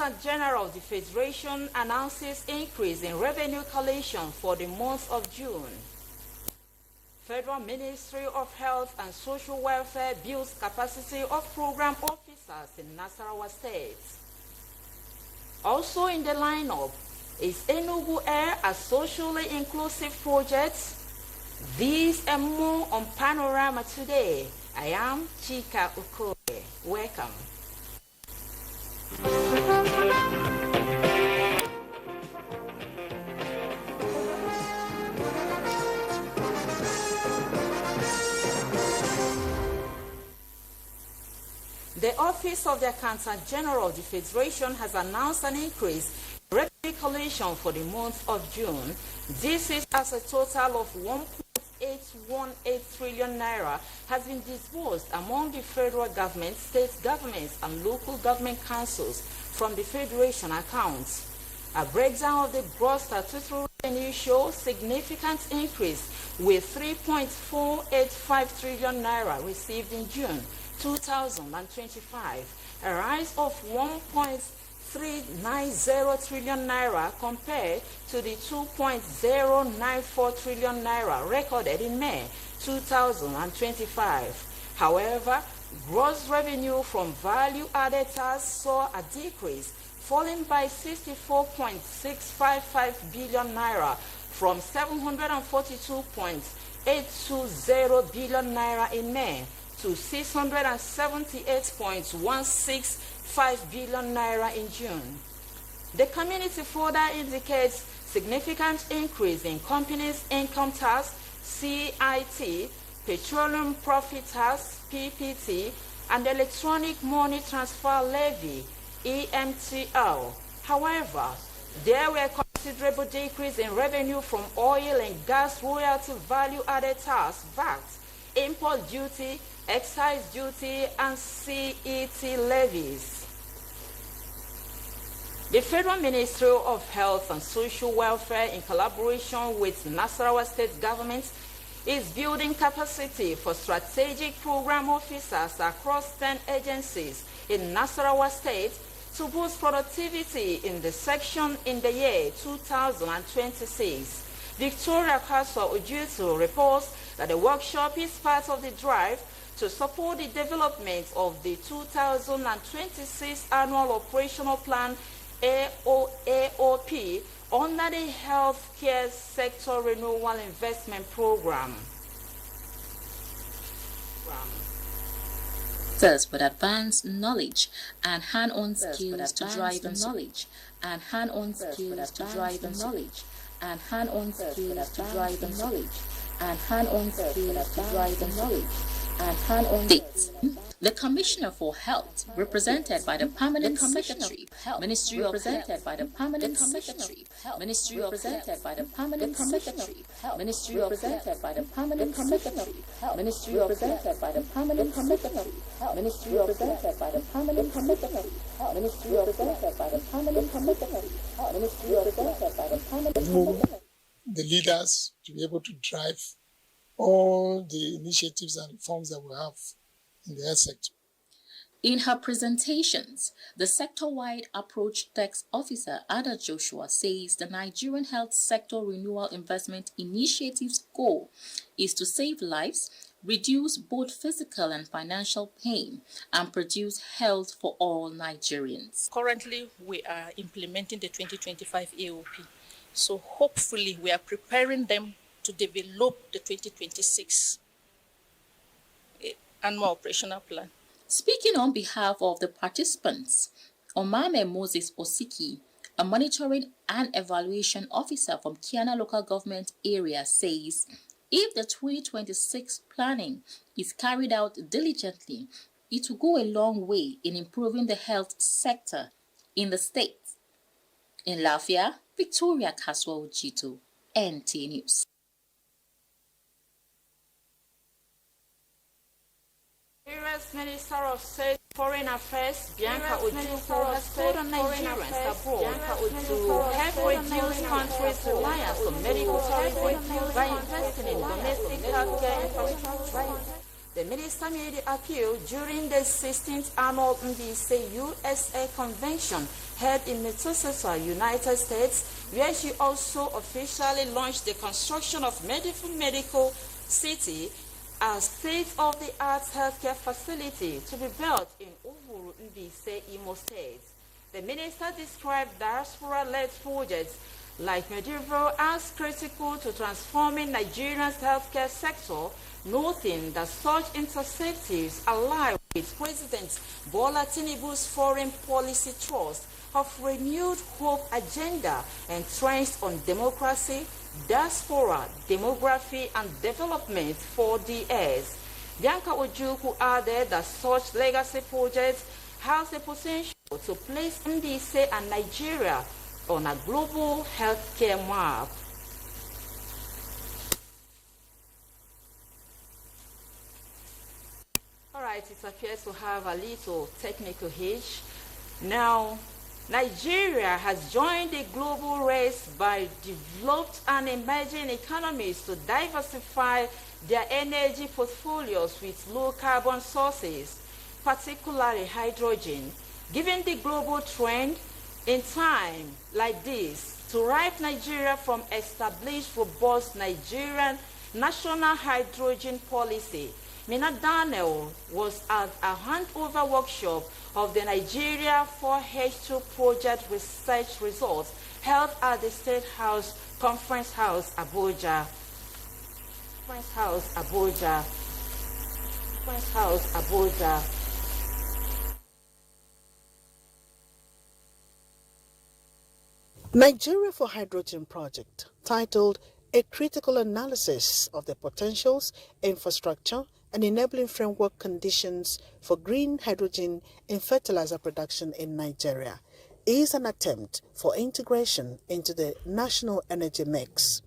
Accountant General of the Federation announces increase in revenue collection for the month of June. Federal Ministry of Health and Social Welfare builds capacity of program officers in Nasarawa State. Also in the lineup is Enugu Air, a socially inclusive project. These and more on Panorama today. I am Chika Okoye. Welcome. The Office of the Accountant General of the Federation has announced an increase in revenue collection for the month of June. This is as a total of 1.818 trillion naira has been disbursed among the federal government, state governments, and local government councils from the Federation accounts. A breakdown of the gross statutory revenue shows significant increase with 3.485 trillion naira received in June 2025, a rise of 1.390 trillion naira compared to the 2.094 trillion naira recorded in May 2025. However, gross revenue from value-added tax saw a decrease, falling by 64.655 billion naira from 742.820 billion naira in May to 678.165 billion naira in June. The community further indicates significant increase in companies' income tax, CIT, petroleum profit tax, PPT, and electronic money transfer levy, EMTL. However, there were considerable decrease in revenue from oil and gas royalty value-added tax, VAT, import duty, excise duty, and CET levies. The Federal Ministry of Health and Social Welfare, in collaboration with Nasarawa State Government, is building capacity for strategic program officers across 10 agencies in Nasarawa State to boost productivity in the section in the year 2026. Victoria Castle Ujutu reports that the workshop is part of the drive to support the development of the 2026 Annual Operational Plan AOP under the Healthcare Sector Renewal Investment Program. Thus, with advanced knowledge and hand-on skills to drive the knowledge and hand-on skills to drive the knowledge and hand-on skills to drive the knowledge and hand-on skills to drive the knowledge and hand-on dates. The Commissioner for Health, represented by the Permanent Secretary, Ministry of Health, by the Permanent Secretary, Ministry represented by the Permanent Secretary, Ministry represented by the Permanent Secretary, Ministry represented by the Permanent Secretary, Ministry represented by the Permanent Secretary, Ministry represented by the Permanent Secretary, Ministry represented by the Permanent Secretary. The leaders to be able to drive all the initiatives and reforms that we have in the health sector. In her presentations, the sector-wide approach tax officer Ada Joshua says the Nigerian Health Sector Renewal Investment Initiative's goal is to save lives, reduce both physical and financial pain, and produce health for all Nigerians. Currently, we are implementing the 2025 AOP. So hopefully we are preparing them to develop the 2026 Annual Operational Plan. Speaking on behalf of the participants, Omame Moses Osiki, a monitoring and evaluation officer from Kiana local government area, says if the 2026 planning is carried out diligently, it will go a long way in improving the health sector in the state. In Lafia, Victoria Kaswa Ujito, NTA News. U.S. Minister of State Foreign Affairs Bianca Ojukwu has called on Nigerians abroad to help reduce countries' reliance on medical tourism by investing in domestic healthcare infrastructure. The minister made the appeal during the 16th annual NDC USA convention held in Massachusetts, United States, where she also officially launched the construction of Medical City, a state-of-the-art healthcare facility to be built in Uvuru, NDC, Imo State. The minister described diaspora-led projects like Medieval as critical to transforming Nigeria's healthcare sector, noting that such initiatives align with President Bola Tinubu's foreign policy thrust of renewed hope agenda entrenched on democracy, diaspora, demography, and development for the earth. Bianca Ojukwu added that such legacy projects has the potential to place NDC and Nigeria on a global healthcare map. All right, it appears to have a little technical hitch. Now, Nigeria has joined the global race by developed and emerging economies to diversify their energy portfolios with low carbon sources, particularly hydrogen. Given the global trend, in time like this, to right Nigeria from established robust Nigerian national hydrogen policy, Mina Daniel was at a handover workshop of the Nigeria 4H2 project research results held at the State House Conference House, Abuja. Nigeria for Hydrogen project, titled A Critical Analysis of the Potentials, Infrastructure, and Enabling Framework Conditions for Green Hydrogen in Fertilizer Production in Nigeria, is an attempt for integration into the national energy mix.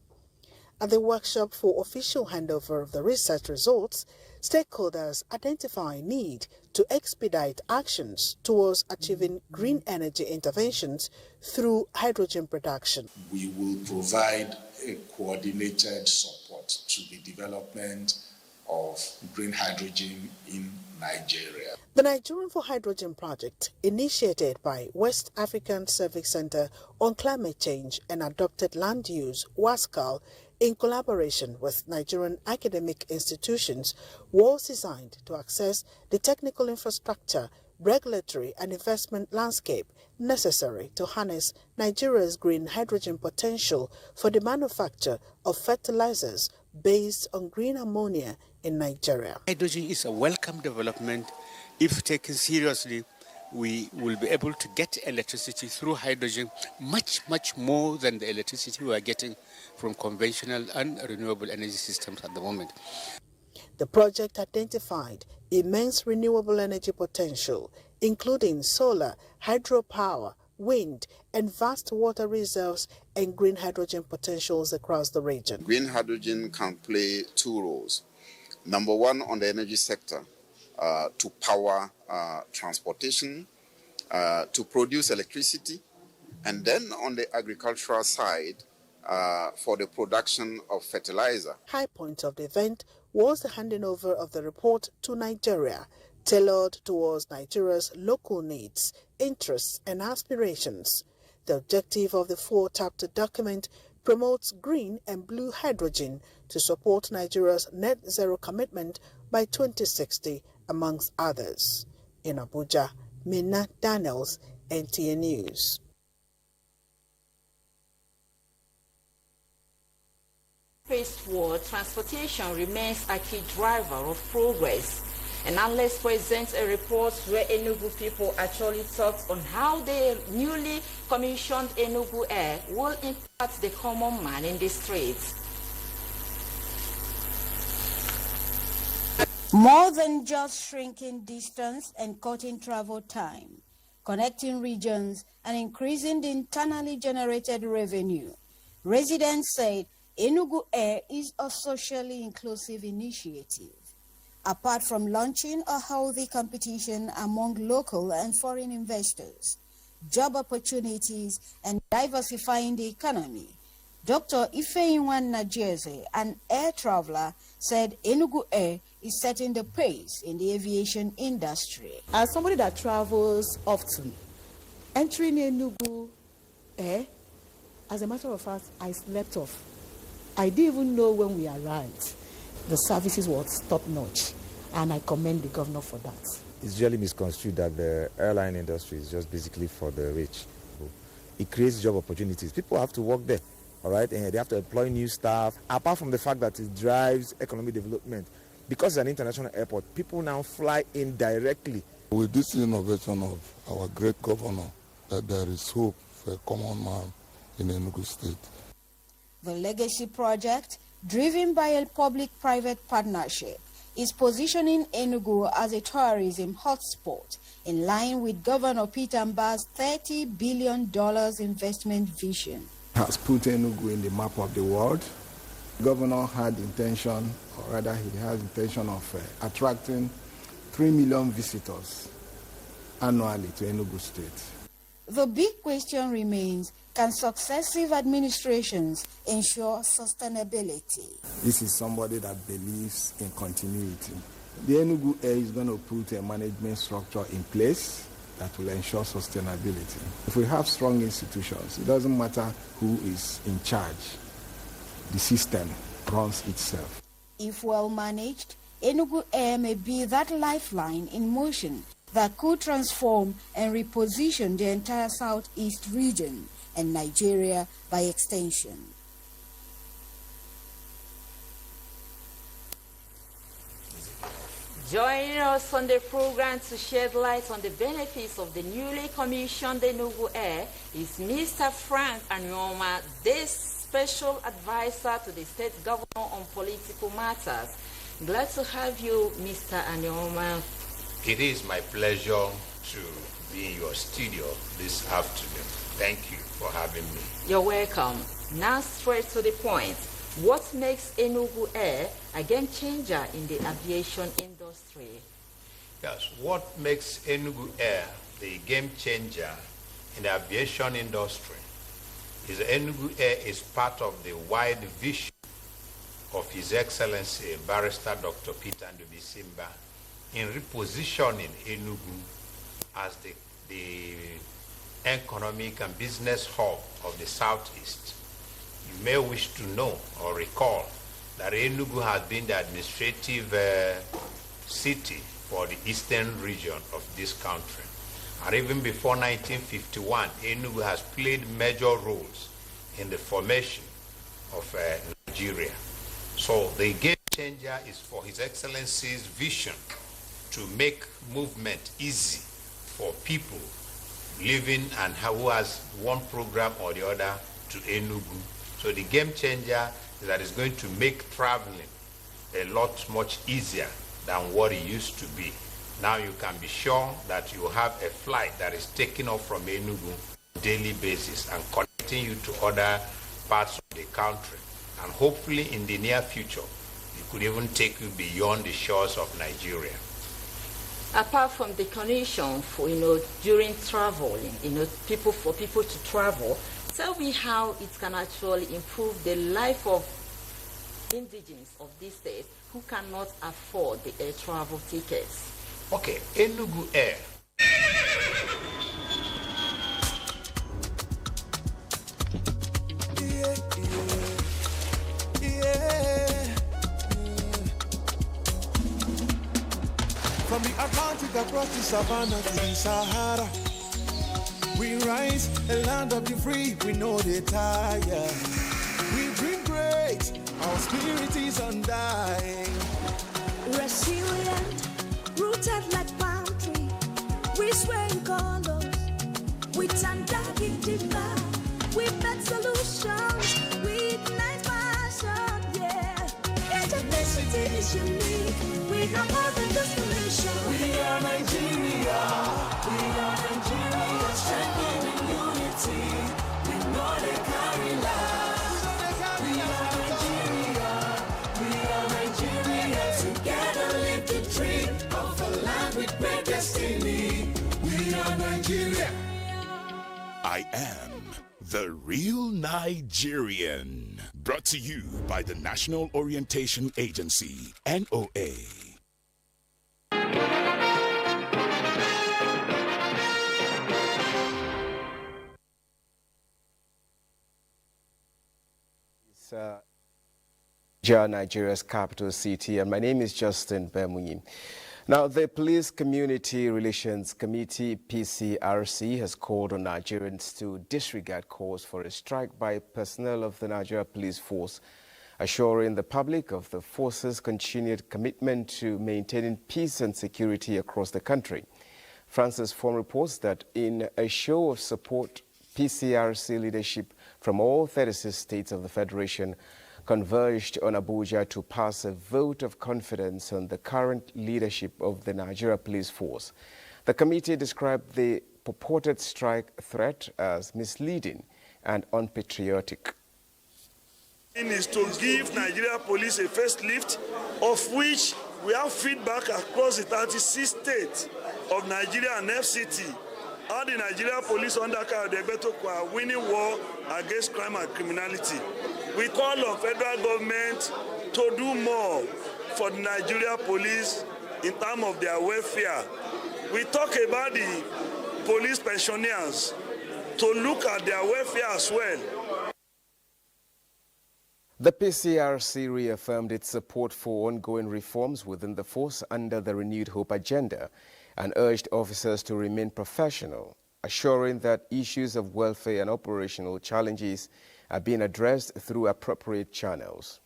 At the workshop for official handover of the research results, stakeholders identify need to expedite actions towards achieving green energy interventions through hydrogen production. We will provide a coordinated support to the development of green hydrogen in Nigeria. The Nigerian for Hydrogen project, initiated by West African Civic Center on Climate Change and Adopted Land Use, WASCAL, in collaboration with Nigerian academic institutions, was designed to access the technical infrastructure, regulatory and investment landscape necessary to harness Nigeria's green hydrogen potential for the manufacture of fertilizers based on green ammonia in Nigeria. Hydrogen is a welcome development. If taken seriously, we will be able to get electricity through hydrogen much more than the electricity we are getting from conventional and renewable energy systems at the moment. The project identified immense renewable energy potential, including solar, hydropower, wind, and vast water reserves and green hydrogen potentials across the region. Green hydrogen can play two roles. Number one, on the energy sector, to power transportation, to produce electricity, and then on the agricultural side, for the production of fertilizer. High point of the event was the handing over of the report to Nigeria, tailored towards Nigeria's local needs, interests, and aspirations. The objective of the four-chapter document promotes green and blue hydrogen to support Nigeria's net zero commitment by 2060, amongst others. In Abuja, Mina Daniels, NTA News. Eastward transportation remains a key driver of progress. And unless presents a report where Enugu people actually talked on how the newly commissioned Enugu Air will impact the common man in the streets. More than just shrinking distance and cutting travel time, connecting regions and increasing the internally generated revenue, residents said Enugu Air is a socially inclusive initiative. Apart from launching a healthy competition among local and foreign investors, job opportunities, and diversifying the economy, Dr. Ifeyinwa Najeze, an air traveler, said Enugu Air is setting the pace in the aviation industry. As somebody that travels often, entering Enugu Air, as a matter of fact, I slept off. I didn't even know when we arrived. The services was top-notch, and I commend the governor for that. It's really misconstrued that the airline industry is just basically for the rich. It creates job opportunities. People have to work there, all right? And they have to employ new staff. Apart from the fact that it drives economic development, because it's an international airport, people now fly in directly. With this innovation of our great governor, that there is hope for a common man in Enugu State. The Legacy Project, driven by a public-private partnership, is positioning Enugu as a tourism hotspot in line with Governor Peter Mbah's $30 billion investment vision. Has put Enugu in the map of the world. The governor had intention, or rather he has intention of attracting 3 million visitors annually to Enugu State. The big question remains, can successive administrations ensure sustainability? This is somebody that believes in continuity. The Enugu Air is going to put a management structure in place that will ensure sustainability. If we have strong institutions, it doesn't matter who is in charge. The system runs itself. If well managed, Enugu Air may be that lifeline in motion that could transform and reposition the entire Southeast region and Nigeria by extension. Joining us on the program to shed light on the benefits of the newly commissioned Enugu Air is Mr. Frank Anyoma, this special advisor to the state governor on political matters. Glad to have you, Mr. Anyoma. It is my pleasure to be in your studio this afternoon. Thank you for having me. You're welcome. Now straight to the point. What makes Enugu Air a game changer in the aviation industry? Yes, what makes Enugu Air the game changer in the aviation industry is Enugu Air is part of the wide vision of His Excellency Barrister Dr. Peter Ndubisimba in repositioning Enugu as the economic and business hub of the Southeast. You may wish to know or recall that Enugu has been the administrative city for the eastern region of this country. And even before 1951, Enugu has played major roles in the formation of Nigeria. So the game changer is for His Excellency's vision to make movement easy for people living and who has one program or the other to Enugu. So the game changer is that it's going to make traveling a lot much easier than what it used to be. Now you can be sure that you have a flight that is taking off from Enugu on a daily basis and connecting you to other parts of the country. And hopefully in the near future, it could even take you beyond the shores of Nigeria. Apart from the condition for, during traveling, for people to travel, tell me how it can actually improve the life of indigenes of this state who cannot afford the air travel tickets. Okay, Enugu Air. From the Atlantic across the savannah to the Sahara, we rise, a land of the free, we know they tire. We dream great, our spirit is undying. Resilient, rooted like palm tree, we sway in colors, with undoubtedly we make solutions, we ignite passion, yeah. Ethnicity is unique, we have more than destination. We are Nigeria, strengthening unity, we know they carry life. We are Nigeria, together live the dream of a land with great destiny. We are Nigeria. Are I am the real Nigerian. Brought to you by the National Orientation Agency, NOA. Nigeria's capital city, and my name is Justin Bemunyi. Now, the Police Community Relations Committee, PCRC, has called on Nigerians to disregard calls for a strike by personnel of the Nigeria Police Force, assuring the public of the force's continued commitment to maintaining peace and security across the country. Francis Form reports that in a show of support, PCRC leadership from all 36 states of the Federation converged on Abuja to pass a vote of confidence on the current leadership of the Nigeria Police Force. The committee described the purported strike threat as misleading and unpatriotic. Is to give Nigeria Police a facelift, of which we have feedback across the 36 states of Nigeria and FCT. All the Nigeria Police undercarriage are winning war against crime and criminality. We call on federal government to do more for the Nigeria Police in terms of their welfare. We talk about the police pensioners to look at their welfare as well. The PCRC reaffirmed its support for ongoing reforms within the force under the Renewed Hope agenda and urged officers to remain professional, assuring that issues of welfare and operational challenges are being addressed through appropriate channels.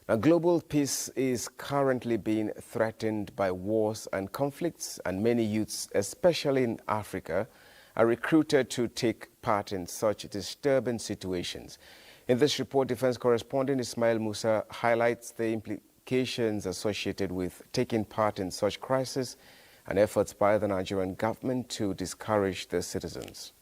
Now, global peace is currently being threatened by wars and conflicts, and many youths, especially in Africa, are recruited to take part in such disturbing situations. In this report, Defense correspondent Ismail Musa highlights the implications associated with taking part in such crises and efforts by the Nigerian government to discourage the citizens.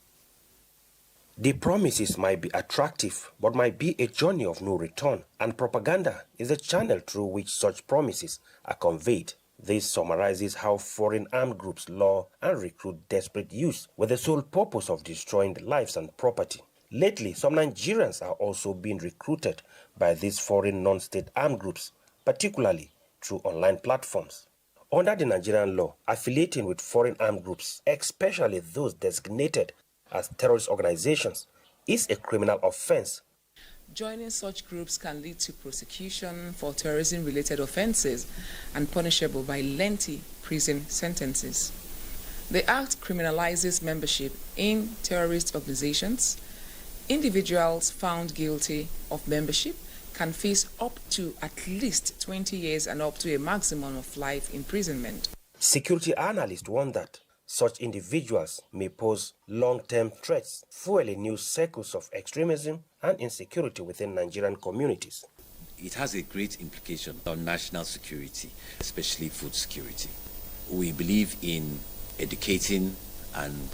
The promises might be attractive, but might be a journey of no return, and propaganda is a channel through which such promises are conveyed. This summarizes how foreign armed groups lure and recruit desperate youths with the sole purpose of destroying their lives and property. Lately, some Nigerians are also being recruited by these foreign non-state armed groups, particularly through online platforms. Under the Nigerian law, affiliating with foreign armed groups, especially those designated as terrorist organizations, is a criminal offense. Joining such groups can lead to prosecution for terrorism-related offenses and punishable by lengthy prison sentences. The Act criminalizes membership in terrorist organizations. Individuals found guilty of membership can face up to at least 20 years and up to a maximum of life imprisonment. Security analysts warn that such individuals may pose long-term threats, fueling new circles of extremism and insecurity within Nigerian communities. It has a great implication on national security, especially food security. We believe in educating and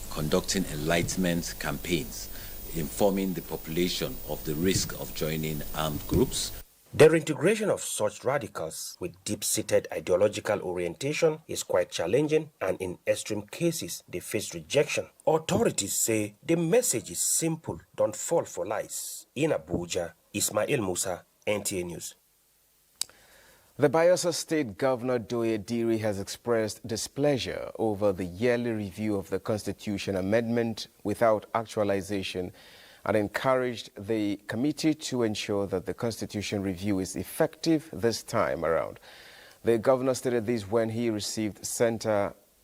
conducting enlightenment campaigns, informing the population of the risk of joining armed groups. The reintegration of such radicals with deep-seated ideological orientation is quite challenging, and in extreme cases, they face rejection. Authorities say the message is simple: don't fall for lies. In Abuja, Ismail Musa, NTA News. The Bayelsa State Governor Doye Diri has expressed displeasure over the yearly review of the Constitution amendment without actualization and encouraged the committee to ensure that the Constitution review is effective this time around. The governor stated this when he received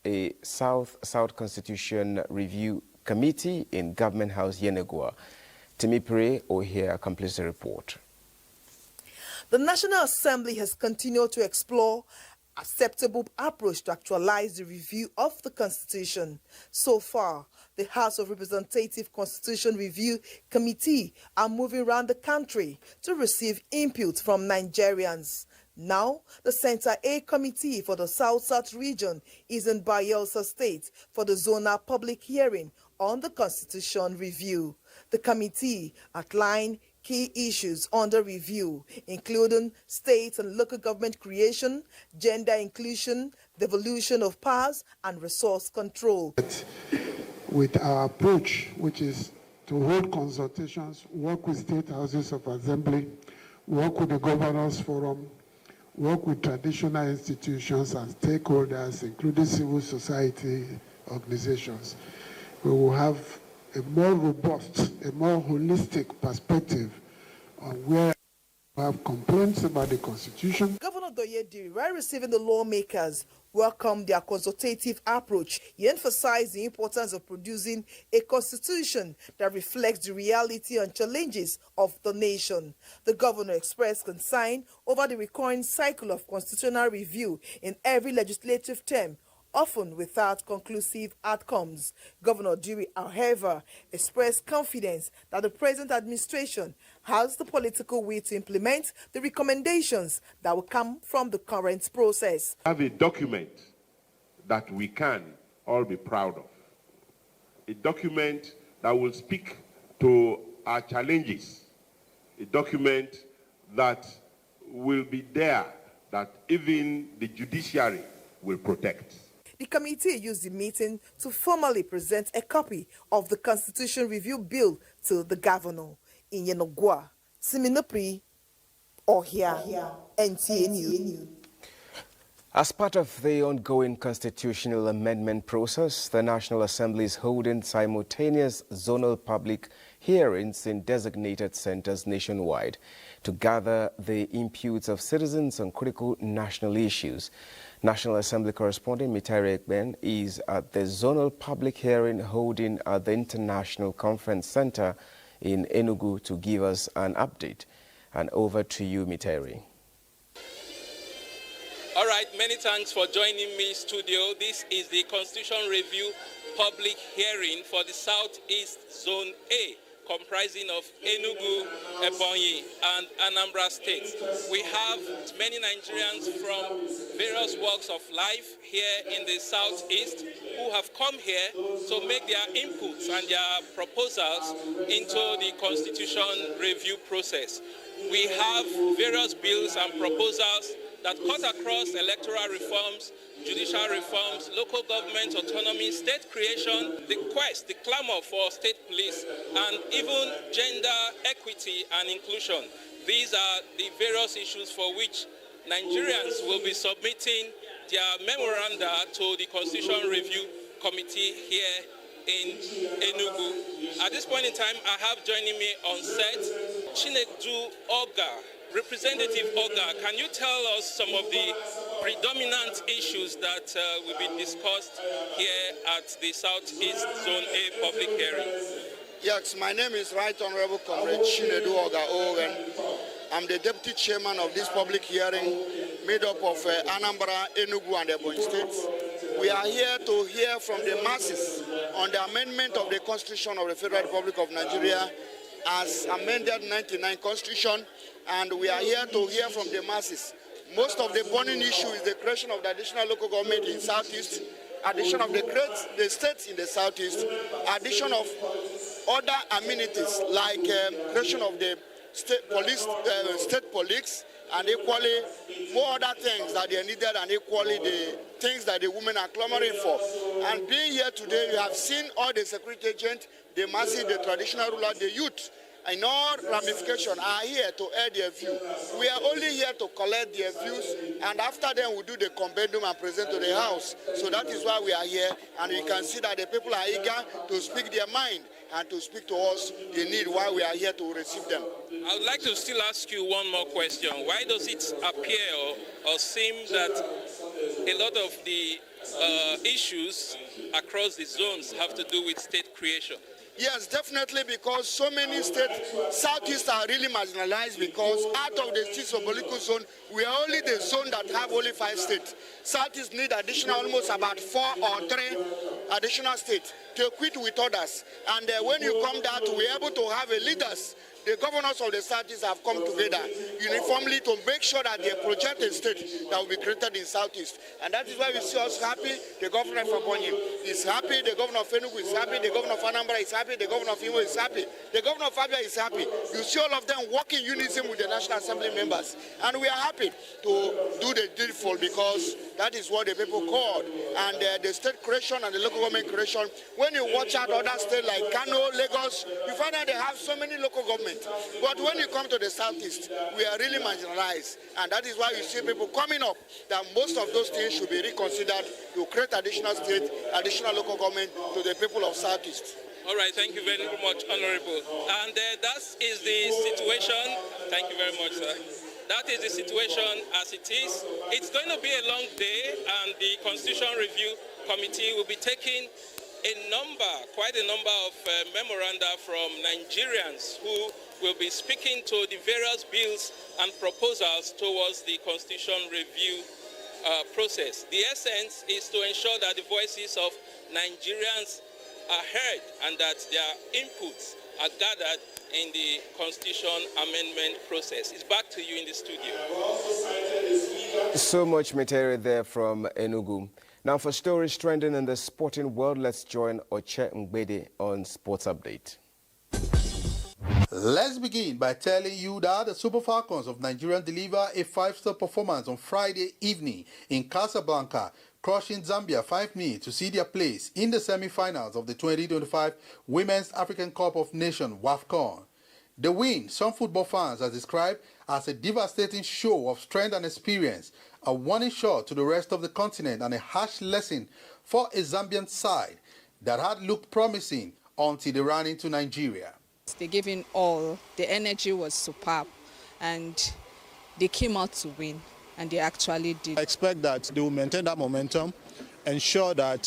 a South Constitution Review Committee in Government House, Yenegua. Timipre Ohia completes the report. The National Assembly has continued to explore acceptable approach to actualize the review of the Constitution. So far, the House of Representatives Constitution Review Committee are moving around the country to receive input from Nigerians. Now, the Center A Committee for the South-South region is in Bayelsa State for the zonal public hearing on the Constitution Review. The committee outlined key issues under review, including state and local government creation, gender inclusion, devolution of powers, and resource control. with our approach, which is to hold consultations, work with state houses of assembly, work with the governors forum, work with traditional institutions and stakeholders, including civil society organizations. We will have a more robust, a more holistic perspective on where we have complaints about the Constitution. Governor Doyediri, while receiving the lawmakers, welcomed their consultative approach. He emphasized the importance of producing a constitution that reflects the reality and challenges of the nation. The governor expressed concern over the recurring cycle of constitutional review in every legislative term, often without conclusive outcomes. Governor Diri, however, expressed confidence that the present administration has the political will to implement the recommendations that will come from the current process. Have a document that we can all be proud of. A document that will speak to our challenges. A document that will be there, that even the judiciary will protect. The committee used the meeting to formally present a copy of the Constitution Review Bill to the governor. In Yenogwa, Siminopri, Ohia, NTA News. As part of the ongoing constitutional amendment process, the National Assembly is holding simultaneous zonal public hearings in designated centers nationwide to gather the inputs of citizens on critical national issues. National Assembly correspondent Mitari Ekben is at the zonal public hearing holding at the International Conference Center in Enugu to give us an update. And over to you, Mitari. All right, many thanks for joining me, studio. This is the Constitution Review public hearing for the Southeast Zone A, comprising of Enugu, Ebonyi, and Anambra states. We have many Nigerians from various walks of life here in the Southeast who have come here to make their inputs and their proposals into the Constitution review process. We have various bills and proposals that cut across electoral reforms, judicial reforms, local government autonomy, state creation, the quest, the clamor for state police, and even gender equity and inclusion. These are the various issues for which Nigerians will be submitting their memoranda to the Constitution Review Committee here in Enugu. At this point in time, I have joining me on set Chinedu Oga. Representative Oga, can you tell us some of the predominant issues that will be discussed here at the Southeast Zone A public hearing? Yes, my name is Right Honorable Comrade Chinedu Oga Owen. I'm the Deputy Chairman of this public hearing made up of Anambra, Enugu, and Ebonyi states. We are here to hear from the masses on the amendment of the Constitution of the Federal Republic of Nigeria as amended 1999 Constitution, and we are here to hear from the masses. Most of the burning issue is the creation of the additional local government in Southeast, addition of the states in the Southeast, addition of other amenities like creation of the state police, and equally more other things that they needed, and equally the things that the women are clamoring for. And being here today, you have seen all the security agents, the masses, the traditional ruler, the youth, and all ramifications are here to air their view. We are only here to collect their views, and after then we do the compendium and present to the House. So that is why we are here, and you can see that the people are eager to speak their mind and to speak to us the need why we are here to receive them. I would like to still ask you one more question. Why does it appear or seem that a lot of the issues across the zones have to do with state creation? Yes, definitely, because so many states, Southeast are really marginalized, because out of the states of political zone, we are only the zone that have only 5 states. Southeast need additional, almost about 4 or 3 additional states to equate with others. And when you come down to, we're able to have leaders the governors of the Southeast have come together uniformly to make sure that they project a state that will be created in Southeast. And that is why we see us happy. The governor of Ebonyi is happy. The governor of Enugu is happy. The governor of Anambra is happy. The governor of Imo is happy. The governor of Abia is happy. You see all of them working in unison with the National Assembly members. And we are happy to do the needful because that is what the people called. And the state creation and the local government creation, when you watch out other states like Kano, Lagos, you find out they have so many local governments. But when you come to the Southeast, we are really marginalized. And that is why you see people coming up that most of those things should be reconsidered to create additional state, additional local government to the people of Southeast. All right, thank you very much, Honorable. And that is the situation. Thank you very much, sir. That is the situation as it is. It's going to be a long day, and the Constitution Review Committee will be taking quite a number of memoranda from Nigerians who will be speaking to the various bills and proposals towards the Constitution Review process. The essence is to ensure that the voices of Nigerians are heard and that their inputs are gathered in the Constitution amendment process. It's back to you in the studio. So much material there from Enugu. Now for stories trending in the sporting world, let's join Oche Ngbede on Sports Update. Let's begin by telling you that the Super Falcons of Nigeria delivered a 5-star performance on Friday evening in Casablanca, crushing Zambia 5-0 to see their place in the semi-finals of the 2025 Women's African Cup of Nations WAFCON. The win, some football fans have described as a devastating show of strength and experience, a warning shot to the rest of the continent and a harsh lesson for a Zambian side that had looked promising until they ran into Nigeria. They gave in all, the energy was superb, and they came out to win, and they actually did. I expect that they will maintain that momentum, ensure that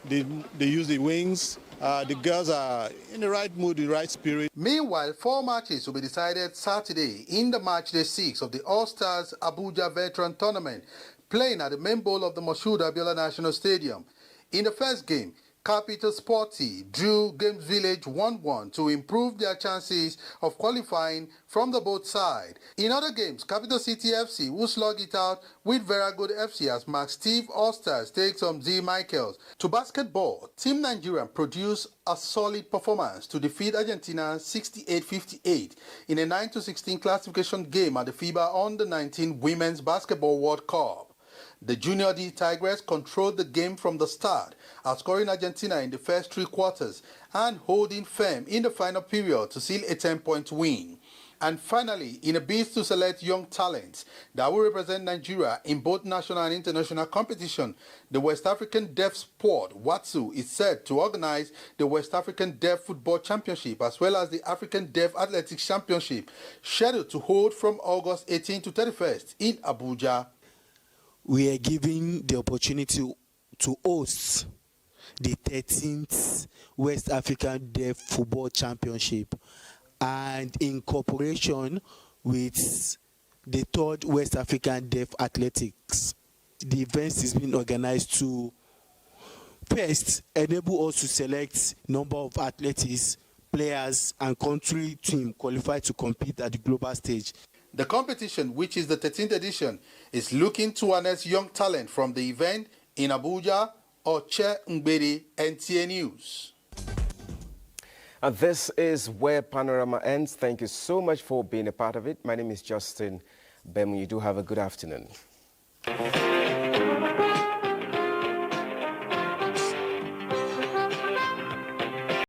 they use the wings. The girls are in the right mood, the right spirit. Meanwhile, 4 matches will be decided Saturday in the match day 6 of the All-Stars Abuja Veteran Tournament, playing at the main bowl of the Moshood Abiola National Stadium. In the first game, Capital Sporty drew Games Village 1-1 to improve their chances of qualifying from the both sides. In other games, Capital City FC will slug it out with Very Good FC as Mark Steve All-Stars takes on Z Michaels. To basketball, Team Nigerian produced a solid performance to defeat Argentina 68-58 in a 9-16 classification game at the FIBA Under-19 Women's Basketball World Cup. The Junior D Tigers controlled the game from the start, outscoring Argentina in the first 3 quarters and holding firm in the final period to seal a 10-point win. And finally, in a bid to select young talents that will represent Nigeria in both national and international competition, the West African Deaf Sport, WATSU, is set to organize the West African Deaf Football Championship as well as the African Deaf Athletics Championship, scheduled to hold from August 18 to 31st in Abuja. We are given the opportunity to host the 13th West African Deaf Football Championship, and in cooperation with the 3rd West African Deaf Athletics. The event is being organized to first enable us to select number of athletes, players, and country team qualified to compete at the global stage. The competition, which is the 13th edition, is looking to harness young talent from the event in Abuja. Oche Ngbede, NTA News. And this is where Panorama ends. Thank you so much for being a part of it. My name is Justin Bemu. You do have a good afternoon.